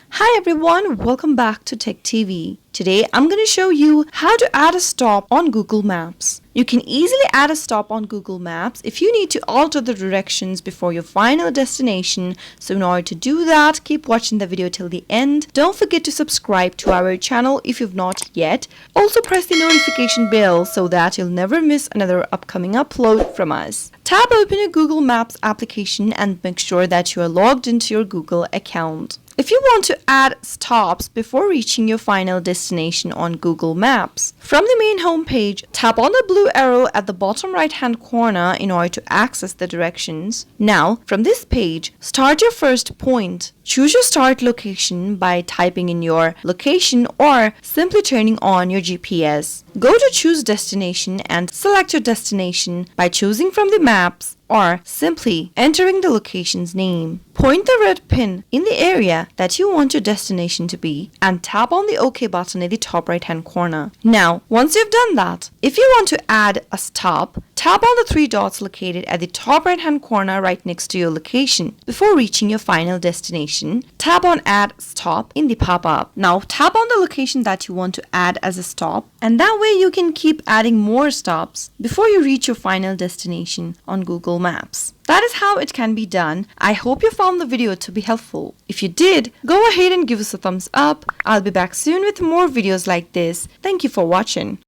Hi everyone, welcome back to Tech TV. Today I'm going to show you how to add a stop on Google Maps. You can easily add a stop on Google Maps if you need to alter the directions before your final destination. So in order to do that, keep watching the video till the end. Don't forget to subscribe to our channel if you've not yet. Also press the notification bell so that you'll never miss another upcoming upload from us. Tap open your Google Maps application and make sure that you are logged into your Google account. If you want to add stops before reaching your final destination on Google Maps, from the main home page, tap on the blue arrow at the bottom right hand corner in order to access the directions. Now, from this page, start your first point. Choose your start location by typing in your location or simply turning on your GPS. Go to choose destination and select your destination by choosing from the maps or simply entering the location's name. Point the red pin in the area that you want your destination to be and tap on the OK button in the top right hand corner. Now, once you've done that, if you want to add a stop, tap on the three dots located at the top right hand corner right next to your location. Before reaching your final destination, tap on Add Stop in the pop-up. Now tap on the location that you want to add as a stop, and that way you can keep adding more stops before you reach your final destination on Google Maps. That is how it can be done. I hope you found the video to be helpful. If you did, go ahead and give us a thumbs up. I'll be back soon with more videos like this. Thank you for watching.